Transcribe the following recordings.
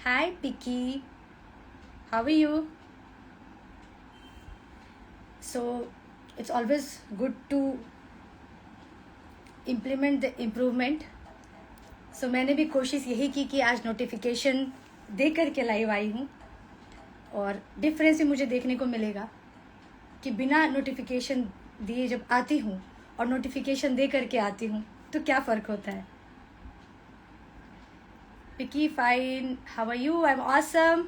Hi, Picky. How are you? So, it's always good to implement the improvement. So, मैंने भी कोशिश यही की कि आज नोटिफिकेशन दे करके लाइव आई हूँ और डिफरेंस भी मुझे देखने को मिलेगा कि बिना नोटिफिकेशन दिए जब आती हूँ और नोटिफिकेशन दे करके आती हूँ तो क्या फ़र्क होता है. Picky, fine. How are you? I'm awesome.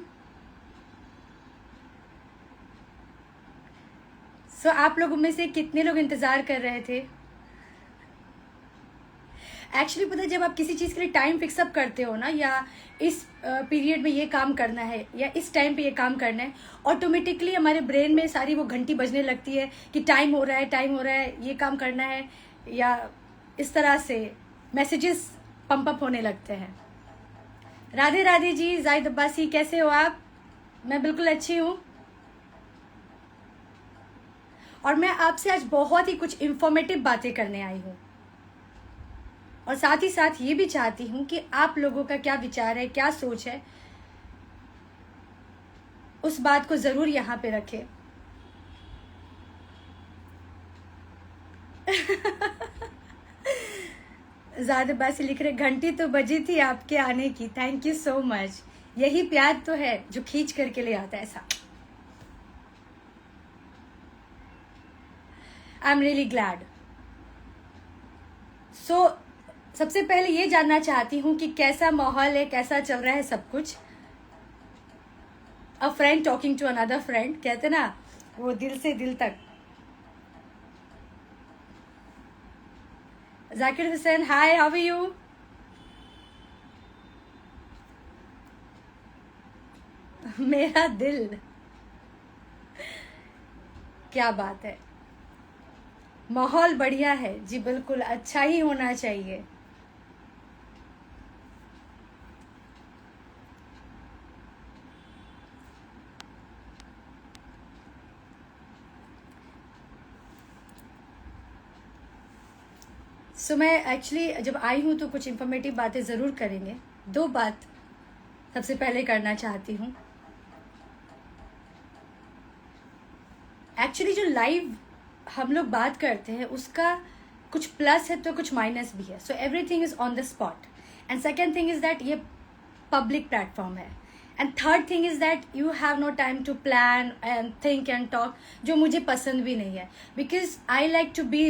So, आप लोगों में से कितने लोग इंतज़ार कर रहे थे? एक्चुअली पता है, जब आप किसी चीज़ के लिए टाइम फिक्सअप करते हो ना, या इस पीरियड में ये काम करना है या इस टाइम पे ये काम करना है, ऑटोमेटिकली हमारे ब्रेन में सारी वो घंटी बजने लगती है कि टाइम हो रहा है, टाइम हो रहा है, ये काम करना है, या इस तरह से मैसेजेस पंप अप होने लगते हैं. राधे राधे जी. जाहिद अब्बासी, कैसे हो आप? मैं बिल्कुल अच्छी हूँ और मैं आपसे आज बहुत ही कुछ इन्फॉर्मेटिव बातें करने आई हूँ और साथ ही साथ ये भी चाहती हूँ कि आप लोगों का क्या विचार है, क्या सोच है, उस बात को ज़रूर यहाँ पे रखें. ज़्यादा बात लिख रहे, घंटी तो बजी थी आपके आने की. Thank you so much. यही प्यार तो है जो खींच करके ले आता है ऐसा. I am really glad. So सबसे पहले ये जानना चाहती हूँ कि कैसा माहौल है, कैसा चल रहा है सब कुछ. A friend talking to another friend, कहते ना, वो दिल से दिल तक. Zakir Hussain, hi, how are you? मेरा दिल, क्या बात है. माहौल बढ़िया है जी, बिल्कुल अच्छा ही होना चाहिए. सो मैं एक्चुअली जब आई हूँ तो कुछ इन्फॉर्मेटिव बातें ज़रूर करेंगे. दो बात सबसे पहले करना चाहती हूँ. एक्चुअली जो लाइव हम लोग बात करते हैं उसका कुछ प्लस है तो कुछ माइनस भी है. So everything is on the spot. And second thing is that ये पब्लिक प्लेटफॉर्म है. And third thing is that you have no time to plan and think and talk, जो मुझे पसंद भी नहीं है. Because I like to be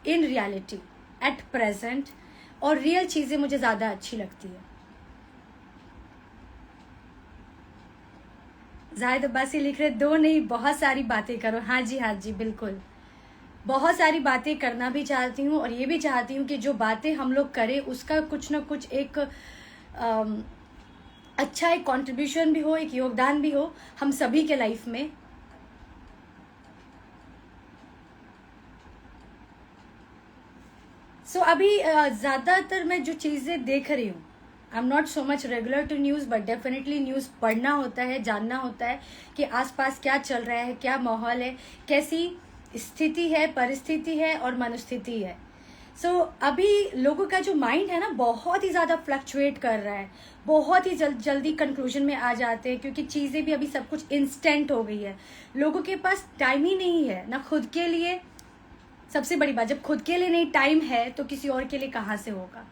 in reality at present, और real चीज़ें मुझे ज़्यादा अच्छी लगती है. जाहिद अब्बासी लिख रहे, दो नहीं बहुत सारी बातें करो. हाँ जी, हाँ जी, बिल्कुल बहुत सारी बातें करना भी चाहती हूँ और ये भी चाहती हूँ कि जो बातें हम लोग करें उसका कुछ ना कुछ एक अच्छा एक कंट्रीब्यूशन भी हो, एक योगदान भी हो हम सभी के लाइफ में. सो अभी ज़्यादातर मैं जो चीज़ें देख रही हूँ, I am not so much regular to news, but definitely news पढ़ना होता है, जानना होता है कि आसपास क्या चल रहा है, क्या माहौल है, कैसी स्थिति है, परिस्थिति है और मनोस्थिति है. सो अभी लोगों का जो माइंड है ना, बहुत ही ज़्यादा फ्लक्चुएट कर रहा है. बहुत ही जल्दी कंक्लूजन में आ जाते हैं क्योंकि चीज़ें भी अभी सब कुछ इंस्टेंट हो गई है. लोगों के पास टाइम ही नहीं है ना खुद के लिए. सबसे बड़ी बात, जब खुद के लिए नहीं टाइम है तो किसी और के लिए कहाँ से होगा.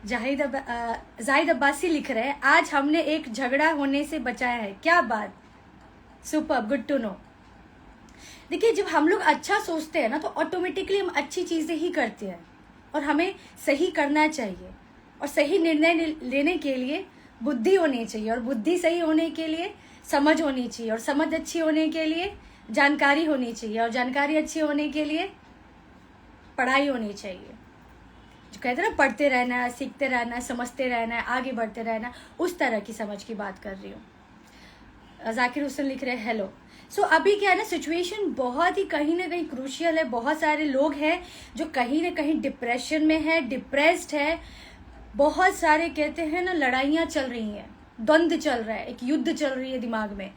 जाहिद अब्बासी लिख रहे हैं, आज हमने एक झगड़ा होने से बचाया है. क्या बात, सुपर, गुड टू नो. देखिए, जब हम लोग अच्छा सोचते हैं ना तो ऑटोमेटिकली हम अच्छी चीज़ें ही करते हैं और हमें सही करना चाहिए. और सही निर्णय लेने के लिए बुद्धि होनी चाहिए, और बुद्धि सही होने के लिए समझ होनी चाहिए, और समझ अच्छी होने के लिए जानकारी होनी चाहिए, और जानकारी अच्छी होने के लिए पढ़ाई होनी चाहिए. जो कहते हैं ना, पढ़ते रहना है, सीखते रहना है, समझते रहना है, आगे बढ़ते रहना है, उस तरह की समझ की बात कर रही हूँ. जाकिर हुसैन लिख रहे हैं, हेलो. सो अभी क्या है ना, सिचुएशन बहुत ही कहीं ना कहीं क्रूशियल है. बहुत सारे लोग हैं जो कहीं ना कहीं डिप्रेशन में है, डिप्रेस्ड है. बहुत सारे कहते हैं ना, लड़ाइयाँ चल रही हैं, द्वंद्व चल रहा है, एक युद्ध चल रही है दिमाग में.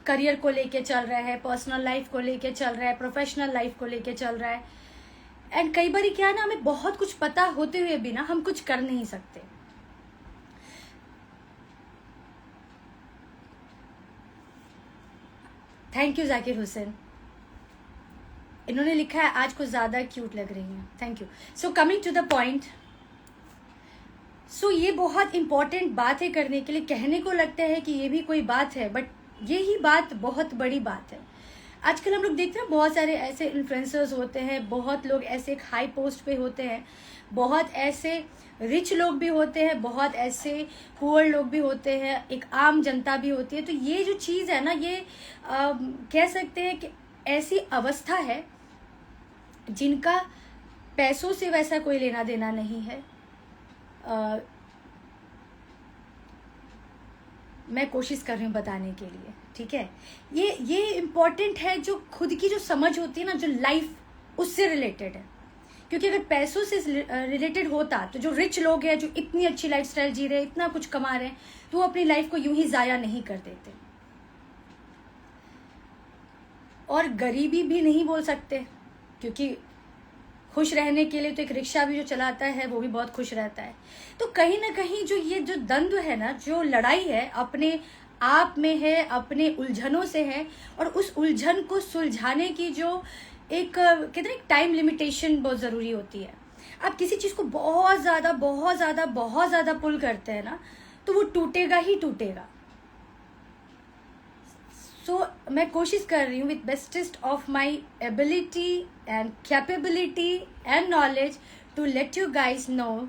करियर को लेके चल रहा है, पर्सनल लाइफ को लेके चल रहा है, प्रोफेशनल लाइफ को लेके चल रहा है. एंड कई बार क्या है ना, हमें बहुत कुछ पता होते हुए भी ना हम कुछ कर नहीं सकते। थैंक यू जाकिर हुसैन, इन्होंने लिखा है आज कुछ ज्यादा क्यूट लग रही हैं, thank you. So coming to the point, so ये बहुत इंपॉर्टेंट बात है करने के लिए। कहने को लगता है कि ये भी कोई बात है, बट ये ही बात बहुत बड़ी बात है। आजकल हम लोग देखते हैं बहुत सारे ऐसे इन्फ्लुएंसर्स होते हैं, बहुत लोग ऐसे एक हाई पोस्ट पे होते हैं, बहुत ऐसे रिच लोग भी होते हैं, बहुत ऐसे पुअर लोग भी होते हैं, एक आम जनता भी होती है। तो ये जो चीज़ है ना, ये कह सकते हैं कि ऐसी अवस्था है जिनका पैसों से वैसा कोई लेना देना नहीं है। मैं कोशिश कर रही हूँ बताने के लिए, ठीक है। ये इम्पॉर्टेंट है, जो खुद की जो समझ होती है ना, जो लाइफ उससे रिलेटेड है। क्योंकि अगर पैसों से रिलेटेड होता तो जो रिच लोग हैं, जो इतनी अच्छी लाइफस्टाइल जी रहे हैं, इतना कुछ कमा रहे हैं, तो वो अपनी लाइफ को यूं ही ज़ाया नहीं कर देते। और गरीबी भी नहीं बोल सकते, क्योंकि खुश रहने के लिए तो एक रिक्शा भी जो चलाता है वो भी बहुत खुश रहता है। तो कहीं ना कहीं जो ये जो द्वंद्व है ना, जो लड़ाई है, अपने आप में है, अपने उलझनों से है। और उस उलझन को सुलझाने की जो एक कहते हैं टाइम लिमिटेशन बहुत ज़रूरी होती है। आप किसी चीज़ को बहुत ज़्यादा बहुत ज़्यादा बहुत ज़्यादा पुल करते हैं ना, तो वो टूटेगा ही टूटेगा। सो मैं कोशिश कर रही हूँ with bestest of my ability and capability and knowledge to let you guys know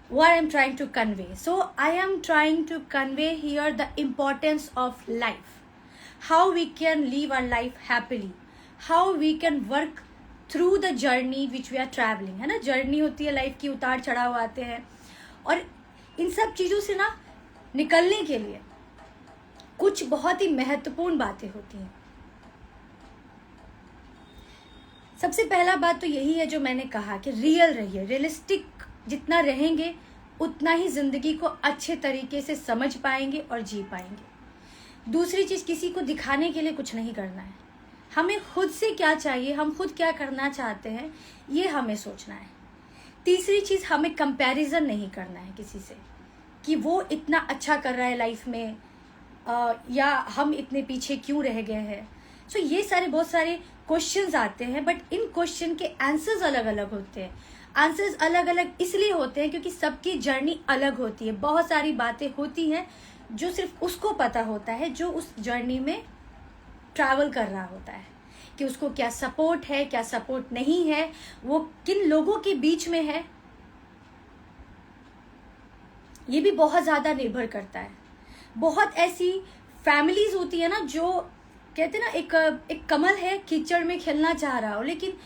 what I'm trying to convey. So I am trying to convey here the importance of life, how we can live our life happily, how we can work through the journey which we are traveling, है ना। Journey होती है life की, उतार चढ़ाव आते हैं, और इन सब चीज़ों से ना निकलने के लिए कुछ बहुत ही महत्वपूर्ण बातें होती हैं। सबसे पहला बात तो यही है जो मैंने कहा कि रियल रहिए, रियलिस्टिक जितना रहेंगे उतना ही जिंदगी को अच्छे तरीके से समझ पाएंगे और जी पाएंगे। दूसरी चीज़, किसी को दिखाने के लिए कुछ नहीं करना है। हमें खुद से क्या चाहिए, हम खुद क्या करना चाहते हैं, ये हमें सोचना है। तीसरी चीज़, हमें कंपैरिजन नहीं करना है किसी से कि वो इतना अच्छा कर रहा है लाइफ में, या हम इतने पीछे क्यों रह गए हैं। सो ये सारे बहुत सारे क्वेश्चंस आते हैं, बट इन क्वेश्चन के आंसर्स अलग अलग होते हैं। आंसर्स अलग अलग इसलिए होते हैं क्योंकि सबकी जर्नी अलग होती है। बहुत सारी बातें होती हैं जो सिर्फ उसको पता होता है जो उस जर्नी में ट्रैवल कर रहा होता है, कि उसको क्या सपोर्ट है, क्या सपोर्ट नहीं है, वो किन लोगों के बीच में है, ये भी बहुत ज़्यादा निर्भर करता है। बहुत ऐसी फैमिलीज होती है ना, जो कहते हैं ना, एक कमल है कीचड़ में खेलना चाह रहा हो, लेकिन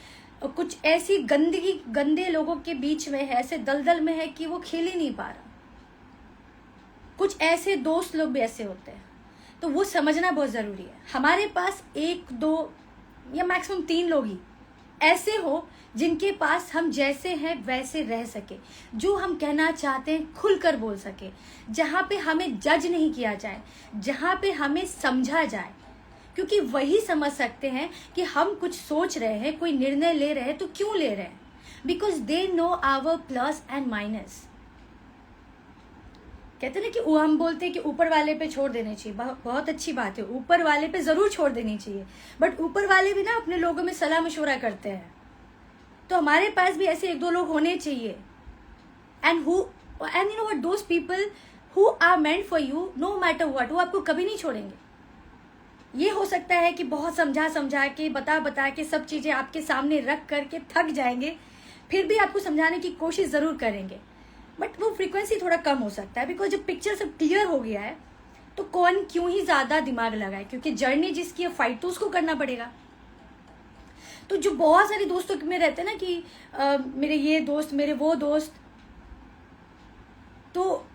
कुछ ऐसी गंदे लोगों के बीच में है, ऐसे दलदल में है कि वो खेल ही नहीं पा रहा। कुछ ऐसे दोस्त लोग भी ऐसे होते हैं, तो वो समझना बहुत ज़रूरी है। हमारे पास 1 2 या मैक्सिमम 3 लोग ही ऐसे हो जिनके पास हम जैसे हैं वैसे रह सके, जो हम कहना चाहते हैं खुलकर बोल सके, जहाँ पे हमें जज नहीं किया जाए, जहाँ पे हमें समझा जाए, क्योंकि वही समझ सकते हैं कि हम कुछ सोच रहे हैं, कोई निर्णय ले रहे हैं तो क्यों ले रहे हैं, because they know our plus and minus. कहते हैं ना कि वो हम बोलते हैं कि ऊपर वाले पे छोड़ देने चाहिए, बहुत अच्छी बात है, ऊपर वाले पे जरूर छोड़ देनी चाहिए, बट ऊपर वाले भी ना अपने लोगों में सलाह मशवरा करते हैं। तो हमारे पास भी ऐसे 1 2 लोग होने चाहिए, and you know what, those people who are meant for you no matter what, वो आपको कभी नहीं छोड़ेंगे। ये हो सकता है कि बहुत समझा के बता के सब चीज़ें आपके सामने रख करके थक जाएंगे, फिर भी आपको समझाने की कोशिश ज़रूर करेंगे, बट वो फ्रीक्वेंसी थोड़ा कम हो सकता है, बिकॉज जब पिक्चर सब क्लियर हो गया है तो कौन क्यों ही ज़्यादा दिमाग लगाए, क्योंकि जर्नी जिसकी है फाइट तो उसको करना पड़ेगा। तो जो बहुत सारे दोस्तों में रहते हैं ना कि मेरे ये दोस्त, मेरे वो दोस्त, तो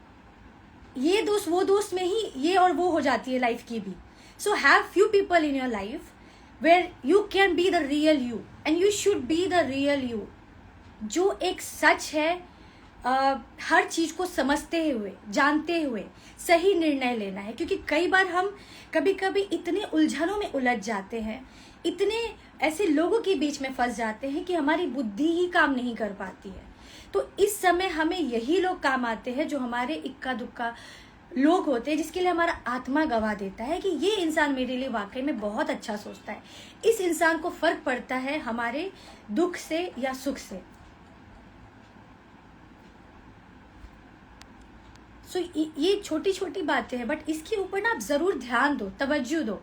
ये दोस्त वो दोस्त में ही ये और वो हो जाती है लाइफ की भी। So have few people in your life where you can be the real you and you should be the real you, जो एक सच है, हर चीज़ को समझते हुए, जानते हुए सही निर्णय लेना है। क्योंकि कई बार हम कभी कभी इतने उलझनों में उलझ जाते हैं, इतने ऐसे लोगों के बीच में फंस जाते हैं कि हमारी बुद्धि ही काम नहीं कर पाती है। तो इस समय हमें यही लोग काम आते हैं जो हमारे इक्का दुक्का लोग होते हैं, जिसके लिए हमारा आत्मा गवा देता है कि ये इंसान मेरे लिए वाकई में बहुत अच्छा सोचता है। इस इंसान को फर्क पड़ता है हमारे दुख से या सुख से। सो ये छोटी छोटी बातें हैं, बट इसके ऊपर ना आप जरूर ध्यान दो, तवज्जो दो।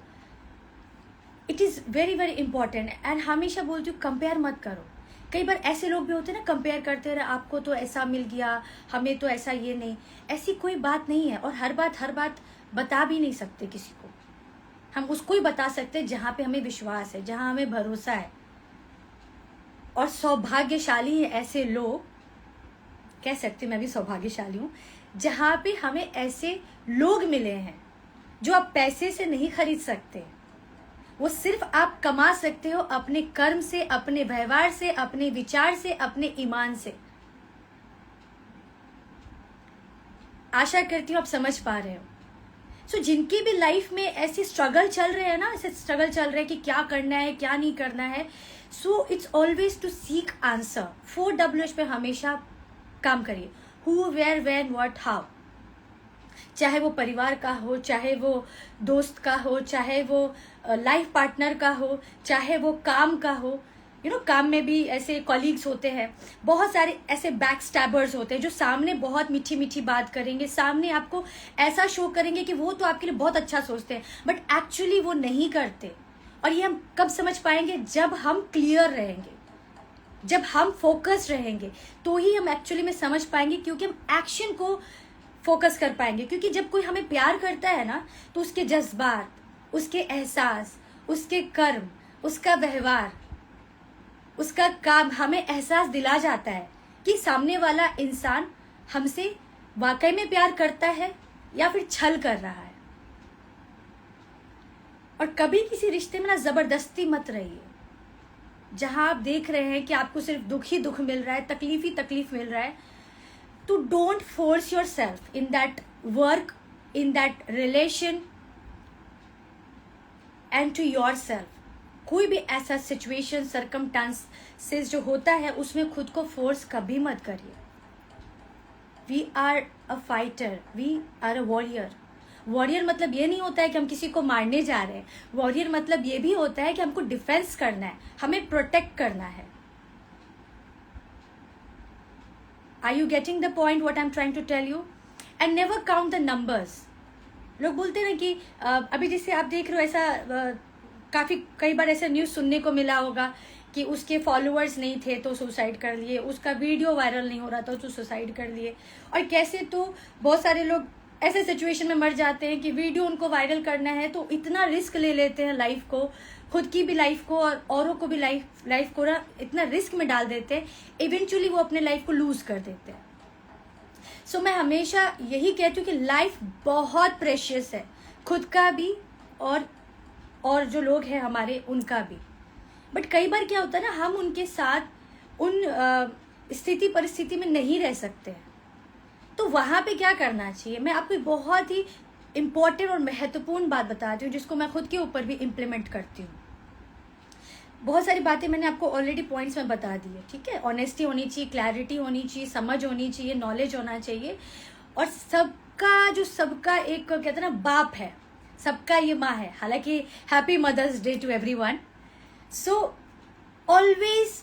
It is very very important. And हमेशा बोलती हूँ, कंपेयर मत करो। कई बार ऐसे लोग भी होते हैं ना, कंपेयर करते रहे, आपको तो ऐसा मिल गया, हमें तो ऐसा ये नहीं। ऐसी कोई बात नहीं है। और हर बात बता भी नहीं सकते किसी को। हम उसको ही बता सकते हैं जहाँ पे हमें विश्वास है, जहाँ हमें भरोसा है। और सौभाग्यशाली है ऐसे लोग, कह सकते मैं भी सौभाग्यशाली हूँ, जहाँ पे हमें ऐसे लोग मिले हैं जो आप पैसे से नहीं खरीद सकते। वो सिर्फ आप कमा सकते हो अपने कर्म से, अपने व्यवहार से, अपने विचार से, अपने ईमान से। आशा करती हूँ आप समझ पा रहे हो। सो जिनकी भी लाइफ में ऐसे स्ट्रगल चल रहे हैं ना, ऐसे स्ट्रगल चल रहे हैं कि क्या करना है क्या नहीं करना है, so it's always to seek answer. 4WH पे हमेशा काम करिए। Who, where, when, what, how. चाहे वो परिवार का हो, चाहे वो दोस्त का हो, चाहे वो लाइफ पार्टनर का हो, चाहे वो काम का हो। काम में भी ऐसे कॉलीग्स होते हैं, बहुत सारे ऐसे बैक स्टैबर्स होते हैं जो सामने बहुत मीठी मीठी बात करेंगे, सामने आपको ऐसा शो करेंगे कि वो तो आपके लिए बहुत अच्छा सोचते हैं, बट एक्चुअली वो नहीं करते। और ये हम कब समझ पाएंगे? जब हम क्लियर रहेंगे, जब हम फोकस रहेंगे, तो ही हम एक्चुअली में समझ पाएंगे, क्योंकि हम एक्शन को फोकस कर पाएंगे। क्योंकि जब कोई हमें प्यार करता है ना, तो उसके जज्बात, उसके एहसास, उसके कर्म, उसका व्यवहार, उसका काम हमें एहसास दिला जाता है कि सामने वाला इंसान हमसे वाकई में प्यार करता है या फिर छल कर रहा है। और कभी किसी रिश्ते में ना जबरदस्ती मत रहिए। जहां आप देख रहे हैं कि आपको सिर्फ दुख ही दुख मिल रहा है, तकलीफ ही तकलीफ मिल रहा है, तो don't force yourself in that work, in that relation and to yourself. कोई भी ऐसा सिचुएशन, सर्कमस्टांसेस जो होता है, उसमें खुद को फोर्स कभी मत करिए। We are a fighter, we are a warrior. Warrior मतलब ये नहीं होता है कि हम किसी को मारने जा रहे हैं। वॉरियर मतलब ये भी होता है कि हमको डिफेंस करना है, हमें प्रोटेक्ट करना है। Are you getting the point what I'm trying to tell you? And never count the numbers. लोग बोलते हैं ना कि अभी जैसे आप देख रहे हो, ऐसा काफी कई बार ऐसा न्यूज सुनने को मिला होगा कि उसके फॉलोअर्स नहीं थे तो सुसाइड कर लिए, उसका वीडियो वायरल नहीं हो रहा था तो सुसाइड कर लिए। और कैसे तो बहुत सारे लोग ऐसे सिचुएशन में मर जाते हैं कि वीडियो उनको वायरल करना है तो इतना रिस्क ले लेते हैं लाइफ को, खुद की भी लाइफ को और औरों को भी लाइफ को ना इतना रिस्क में डाल देते हैं, इवेंचुअली वो अपने लाइफ को लूज कर देते हैं। सो मैं हमेशा यही कहती हूँ कि लाइफ बहुत प्रेशियस है, खुद का भी और जो लोग हैं हमारे उनका भी। बट कई बार क्या होता है ना, हम उनके साथ उन स्थिति परिस्थिति में नहीं रह सकते हैं, तो वहां पे क्या करना चाहिए? मैं आपको बहुत ही इंपॉर्टेंट और महत्वपूर्ण बात बताती हूँ जिसको मैं खुद के ऊपर भी इम्प्लीमेंट करती हूँ। बहुत सारी बातें मैंने आपको ऑलरेडी पॉइंट्स में बता दी है, ठीक है। ऑनेस्टी होनी चाहिए, क्लैरिटी होनी चाहिए, समझ होनी चाहिए, नॉलेज होना चाहिए। और सबका एक कहते हैं ना बाप है, सबका ये माँ है। हालांकि happy mother's day to everyone. So always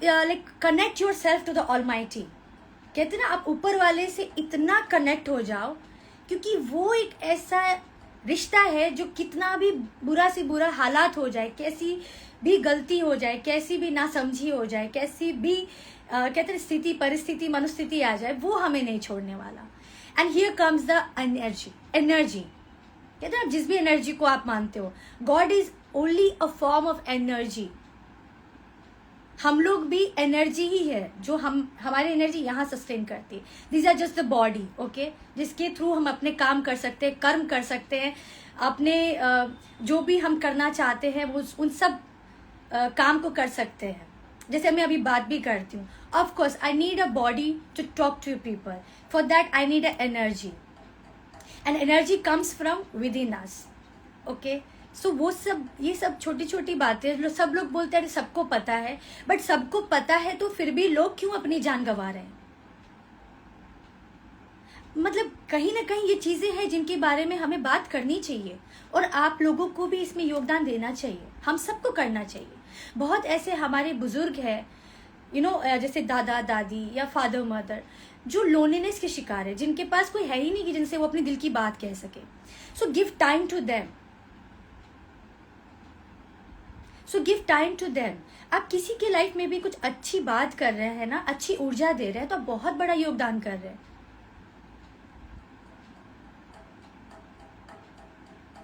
like connect yourself to the Almighty. कहते हैं ना, आप ऊपर वाले से इतना कनेक्ट हो जाओ, क्योंकि वो एक ऐसा रिश्ता है जो कितना भी बुरा से बुरा हालात हो जाए, कैसी भी गलती हो जाए, कैसी भी नासमझी हो जाए, कैसी भी कहते हैं स्थिति परिस्थिति मनस्थिति आ जाए, वो हमें नहीं छोड़ने वाला। And here comes the energy. कहते हैं जिस भी एनर्जी को आप मानते हो, God is only a form of energy. हम लोग भी एनर्जी ही है, जो हमारी एनर्जी यहाँ सस्टेन करती है। These are just the body, okay, जिसके थ्रू हम अपने काम कर सकते हैं, कर्म कर सकते हैं, अपने जो भी हम करना चाहते हैं वो उन सब काम को कर सकते हैं। जैसे मैं अभी बात भी करती हूँ, of course I need a body to talk to people, for that I need a energy, and energy comes from within us, okay. So वो सब, ये सब छोटी छोटी बातें सब लोग बोलते हैं सबको पता है, बट सबको पता है तो फिर भी लोग क्यों अपनी जान गंवा रहे हैं? मतलब कहीं ना कहीं ये चीजें हैं जिनके बारे में हमें बात करनी चाहिए, और आप लोगों को भी इसमें योगदान देना चाहिए, हम सबको करना चाहिए। बहुत ऐसे हमारे बुजुर्ग हैं, जैसे दादा दादी या फादर मदर, जो लोनलीनेस के शिकार है, जिनके पास कोई है ही नहीं कि जिनसे वो अपने दिल की बात कह सके। So give time to them, आप किसी के लाइफ में भी कुछ अच्छी बात कर रहे हैं ना, अच्छी ऊर्जा दे रहे हैं, तो आप बहुत बड़ा योगदान कर रहे हैं।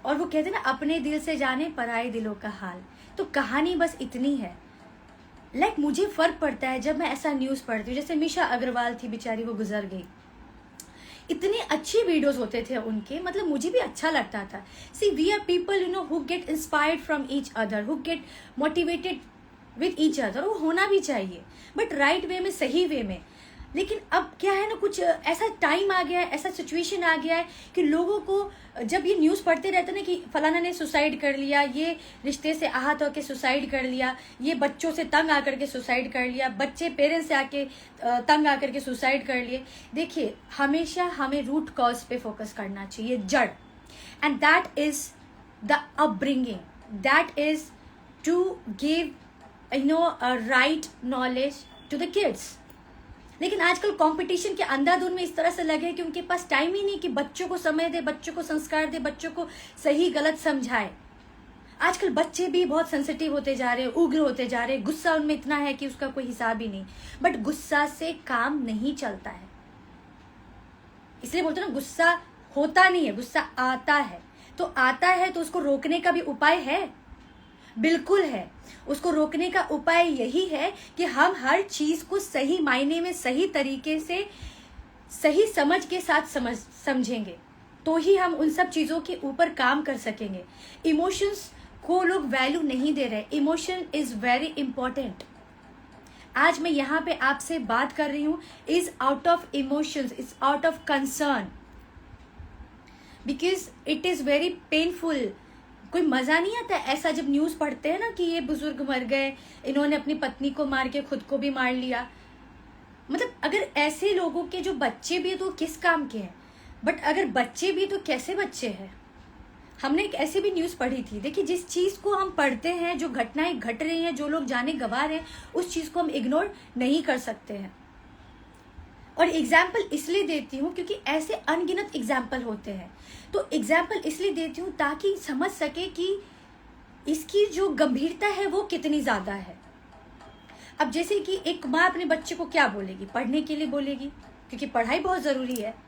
और वो कहते हैं ना, अपने दिल से जाने पराए दिलों का हाल। तो कहानी बस इतनी है। मुझे फर्क पड़ता है जब मैं ऐसा न्यूज पढ़ती हूँ, जैसे मीशा अग्रवाल थी बेचारी, वो गुजर गई। इतनी अच्छी वीडियोस होते थे उनके, मतलब मुझे भी अच्छा लगता था। See we are people who get inspired from each other, who get motivated with each other. वो होना भी चाहिए, बट राइट वे में, सही वे में। लेकिन अब क्या है ना, कुछ ऐसा टाइम आ गया है, ऐसा सिचुएशन आ गया है कि लोगों को जब ये न्यूज़ पढ़ते रहते ना कि फलाना ने सुसाइड कर लिया, ये रिश्ते से आहत होकर सुसाइड कर लिया, ये बच्चों से तंग आकर के सुसाइड कर लिया, बच्चे पेरेंट्स से आके तंग आकर के सुसाइड कर लिए। देखिए, हमेशा हमें रूट कॉज पे फोकस करना चाहिए, जड़, and that is the upbringing, that is to give right knowledge to the kids. लेकिन आजकल कंपटीशन के अंधाधुंध में इस तरह से लगे कि उनके पास टाइम ही नहीं कि बच्चों को समय दे, बच्चों को संस्कार दे, बच्चों को सही गलत समझाए। आजकल बच्चे भी बहुत सेंसिटिव होते जा रहे हैं, उग्र होते जा रहे हैं, गुस्सा उनमें इतना है कि उसका कोई हिसाब ही नहीं। बट गुस्सा से काम नहीं चलता है, इसलिए बोलते हैं ना, गुस्सा होता नहीं है, गुस्सा आता है। तो आता है तो उसको रोकने का भी उपाय है, बिल्कुल है। उसको रोकने का उपाय यही है कि हम हर चीज को सही मायने में, सही तरीके से, सही समझ के साथ समझेंगे, तो ही हम उन सब चीजों के ऊपर काम कर सकेंगे। इमोशंस को लोग वैल्यू नहीं दे रहे। Emotion is very important. आज मैं यहाँ पे आपसे बात कर रही हूँ is out of emotions, is out of concern, because it is very painful. कोई मजा नहीं आता ऐसा जब न्यूज पढ़ते हैं ना कि ये बुजुर्ग मर गए, इन्होंने अपनी पत्नी को मार के खुद को भी मार लिया। मतलब अगर ऐसे लोगों के जो बच्चे भी है तो किस काम के हैं, बट अगर बच्चे भी तो कैसे बच्चे हैं। हमने एक ऐसी भी न्यूज पढ़ी थी। देखिए, जिस चीज को हम पढ़ते हैं, जो घटनाएं घट रही हैं, जो लोग जाने गंवा रहे हैं, उस चीज को हम इग्नोर नहीं कर सकते हैं। और एग्जाम्पल इसलिए देती हूँ क्योंकि ऐसे अनगिनत एग्जाम्पल होते हैं। तो एग्जाम्पल इसलिए देती हूँ ताकि समझ सके कि इसकी जो गंभीरता है वो कितनी ज्यादा है। अब जैसे कि एक माँ अपने बच्चे को क्या बोलेगी, पढ़ने के लिए बोलेगी, क्योंकि पढ़ाई बहुत जरूरी है।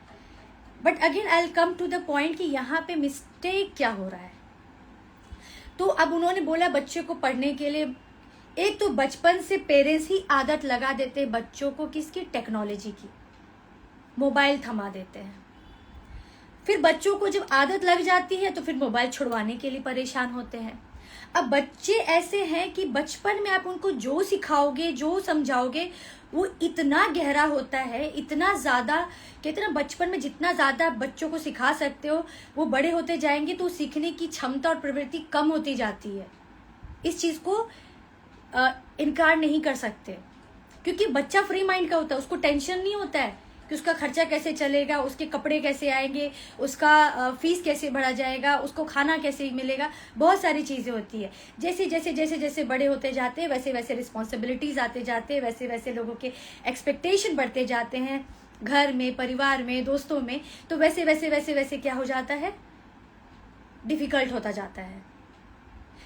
But again I will come to the point कि यहाँ पे मिस्टेक क्या हो रहा है। तो अब उन्होंने बोला बच्चे को पढ़ने के लिए। एक तो बचपन से पेरेंट्स ही आदत लगा देते हैं बच्चों को किसकी, टेक्नोलॉजी की, मोबाइल थमा देते हैं। फिर बच्चों को जब आदत लग जाती है तो फिर मोबाइल छुड़वाने के लिए परेशान होते हैं। अब बच्चे ऐसे हैं कि बचपन में आप उनको जो सिखाओगे, जो समझाओगे, वो इतना गहरा होता है, इतना ज्यादा। कहते हैं ना, बचपन में जितना ज्यादा बच्चों को सिखा सकते हो, वो बड़े होते जाएंगे तो सीखने की क्षमता और प्रवृत्ति कम होती जाती है। इस चीज को इनकार नहीं कर सकते, क्योंकि बच्चा फ्री माइंड का होता है, उसको टेंशन नहीं होता है कि उसका खर्चा कैसे चलेगा, उसके कपड़े कैसे आएंगे, उसका फीस कैसे भरा जाएगा, उसको खाना कैसे मिलेगा। बहुत सारी चीजें होती है। जैसे जैसे जैसे जैसे बड़े होते जाते हैं वैसे वैसे रिस्पॉन्सिबिलिटीज आते जाते हैं, वैसे वैसे लोगों के एक्सपेक्टेशन बढ़ते जाते हैं, घर में, परिवार में, दोस्तों में। तो वैसे वैसे वैसे वैसे क्या हो जाता है, डिफिकल्ट होता जाता है।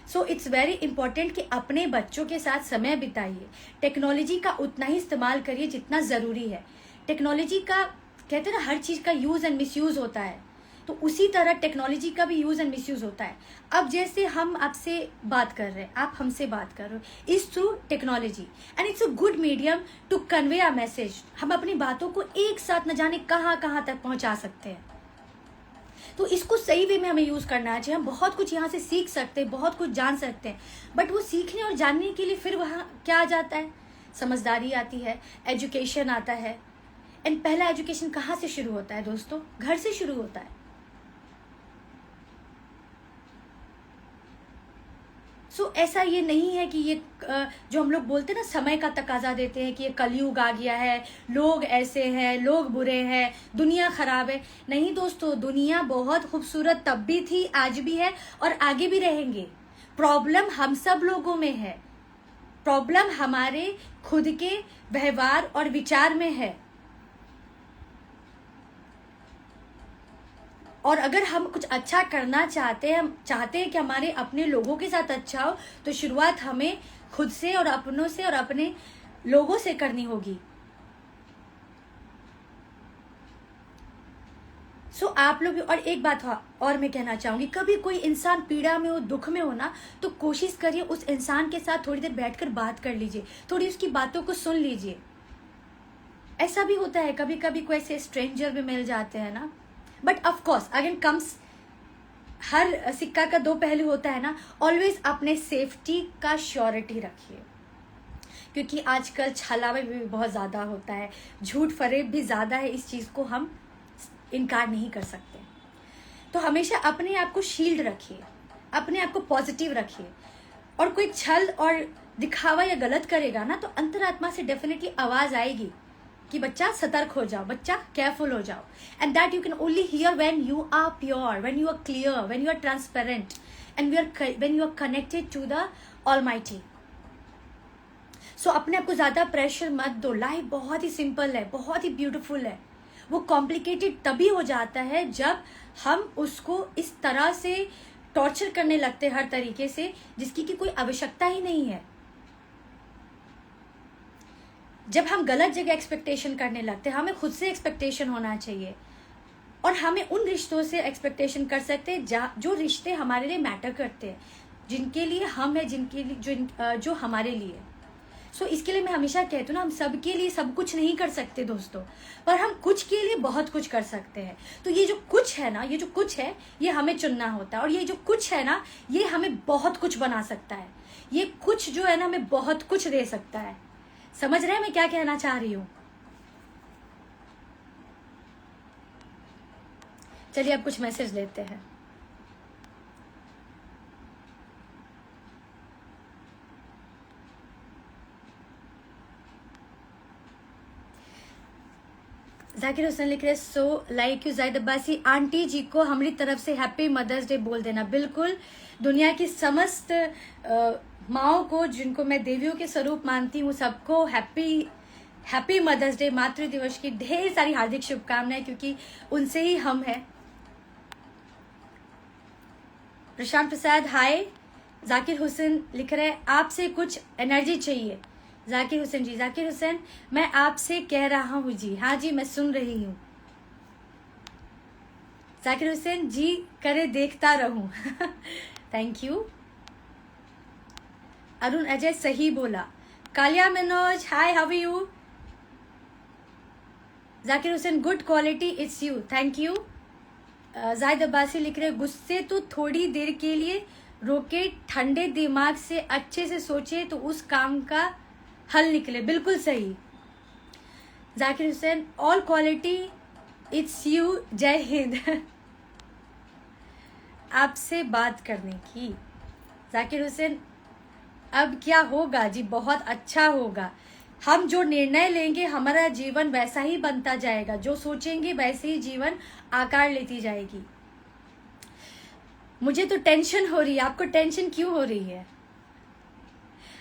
सो इट्स वेरी इंपॉर्टेंट कि अपने बच्चों के साथ समय बिताइए। टेक्नोलॉजी का उतना ही इस्तेमाल करिए जितना जरूरी है। टेक्नोलॉजी का, कहते हैं ना, हर चीज का यूज एंड मिसयूज होता है, तो उसी तरह टेक्नोलॉजी का भी यूज एंड मिसयूज होता है। अब जैसे हम आपसे बात कर रहे हैं, आप हमसे बात कर रहे हो, is through technology and it's a good medium to convey a message. हम अपनी बातों को एक साथ न जाने कहाँ कहाँ तक पहुंचा सकते हैं। तो इसको सही वे में हमें यूज करना चाहिए। हम बहुत कुछ यहाँ से सीख सकते हैं, बहुत कुछ जान सकते हैं, बट वो सीखने और जानने के लिए फिर वहाँ क्या आ जाता है, समझदारी आती है, एजुकेशन आता है। एंड पहला एजुकेशन कहाँ से शुरू होता है दोस्तों, घर से शुरू होता है। सो ऐसा ये नहीं है कि ये जो हम लोग बोलते हैं ना, समय का तकाजा देते हैं कि ये कलयुग आ गया है, लोग ऐसे हैं, लोग बुरे हैं, दुनिया खराब है। नहीं दोस्तों, दुनिया बहुत खूबसूरत तब भी थी, आज भी है और आगे भी रहेंगे। प्रॉब्लम हम सब लोगों में है, प्रॉब्लम हमारे खुद के व्यवहार और विचार में है। और अगर हम कुछ अच्छा करना चाहते हैं, हम चाहते हैं कि हमारे अपने लोगों के साथ अच्छा हो, तो शुरुआत हमें खुद से और अपनों से और अपने लोगों से करनी होगी। सो आप लोग, और एक बात और मैं कहना चाहूंगी, कभी कोई इंसान पीड़ा में हो, दुख में हो ना, तो कोशिश करिए उस इंसान के साथ थोड़ी देर बैठकर बात कर लीजिए, थोड़ी उसकी बातों को सुन लीजिए। ऐसा भी होता है कभी कभी कोई ऐसे स्ट्रेंजर भी मिल जाते हैं ना, बट ऑफकोर्स अगेन कम्स, हर सिक्का का दो पहलू होता है ना। ऑलवेज अपने सेफ्टी का श्योरिटी रखिए, क्योंकि आजकल छलावा भी बहुत ज़्यादा होता है, झूठ फरेब भी ज़्यादा है, इस चीज़ को हम इनकार नहीं कर सकते। तो हमेशा अपने आप को शील्ड रखिए, अपने आप को पॉजिटिव रखिए। और कोई छल और दिखावा या गलत करेगा ना, तो अंतरात्मा से डेफिनेटली आवाज़ आएगी कि बच्चा सतर्क हो जाओ, बच्चा केयरफुल हो जाओ। And that you can only hear when you are pure, when you are clear, when you are transparent and when you are connected to the almighty. So अपने आप को ज़्यादा प्रेशर मत दो। लाइफ बहुत ही सिंपल है, बहुत ही ब्यूटीफुल है। वो कॉम्प्लिकेटेड तभी हो जाता है जब हम उसको इस तरह से टॉर्चर करने लगते हैं, हर तरीके से, जिसकी कि कोई आवश्यकता ही नहीं है। जब हम गलत जगह एक्सपेक्टेशन करने लगते हैं, हमें खुद से एक्सपेक्टेशन होना चाहिए, और हमें उन रिश्तों से एक्सपेक्टेशन कर सकते हैं जो रिश्ते हमारे लिए मैटर करते हैं, जिनके लिए हम हैं, जिनके लिए जो हमारे लिए। सो इसके लिए मैं हमेशा कहती हूँ ना, हम सबके लिए सब कुछ नहीं कर सकते दोस्तों, पर हम कुछ के लिए बहुत कुछ कर सकते हैं। तो ये जो कुछ है ना, ये जो कुछ है, ये हमें चुनना होता है, और ये जो कुछ है ना, ये हमें बहुत कुछ बना सकता है। ये कुछ जो है ना, हमें बहुत कुछ दे सकता है। समझ रहे हैं मैं क्या कहना चाह रही हूँ? चलिए अब कुछ मैसेज लेते हैं। जाकिर हुसैन लिख रहे, so like you Zahid Abbasi, aunty ji को हमारी तरफ से हैप्पी मदर्स डे बोल देना। बिल्कुल, दुनिया की समस्त माओं को, जिनको मैं देवियों के स्वरूप मानती हूँ, सबको हैप्पी मदर्स डे, मातृ दिवस की ढेर सारी हार्दिक शुभकामनाएं, क्योंकि उनसे ही हम हैं। प्रशांत प्रसाद हाय। जाकिर हुसैन लिख रहे, आपसे कुछ एनर्जी चाहिए। जाकिर हुसैन जी, जाकिर हुसैन मैं आपसे कह रहा हूँ जी। हाँ जी, मैं सुन रही हूँ। जाकिर हुसैन जी करे देखता रहूं। Thank you. अरुण अजय सही बोला। Kalia Manoj hi, how are you? Zakir Hussain good quality, it's you, thank you. Zahid Abbasi लिख रहे, गुस्से तो थोड़ी देर के लिए रोके, ठंडे दिमाग से अच्छे से सोचे तो उस काम का हल निकले। बिल्कुल सही। Zakir Hussain all quality, it's you, जय हिंद। आपसे बात करने की। जाकिर हुसैन अब क्या होगा जी, बहुत अच्छा होगा। हम जो निर्णय लेंगे, हमारा जीवन वैसा ही बनता जाएगा, जो सोचेंगे वैसे ही जीवन आकार लेती जाएगी। मुझे तो टेंशन हो रही है, आपको टेंशन क्यों हो रही है?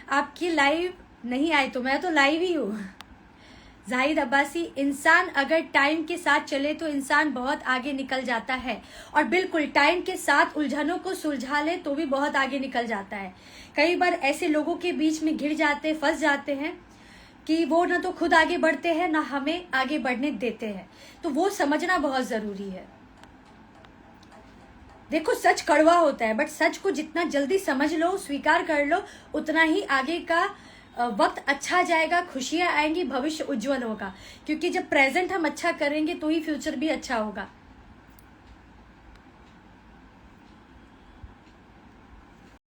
आपकी लाइव नहीं आई तो मैं तो लाइव ही हूँ। जाहिद अब्बासी, इंसान अगर टाइम के साथ चले तो इंसान बहुत आगे निकल जाता है, और बिल्कुल टाइम के साथ उलझनों को सुलझा ले तो भी बहुत आगे निकल जाता है। कई बार ऐसे लोगों के बीच में घिर जाते, फंस जाते हैं कि वो ना तो खुद आगे बढ़ते हैं, ना हमें आगे बढ़ने देते हैं। तो वो समझना बहुत जरूरी है। देखो, सच कड़वा होता है, बट सच को जितना जल्दी समझ लो, स्वीकार कर लो, उतना ही आगे का वक्त अच्छा जाएगा, खुशियां आएंगी, भविष्य उज्जवल होगा। क्योंकि जब प्रेजेंट हम अच्छा करेंगे तो ही फ्यूचर भी अच्छा होगा।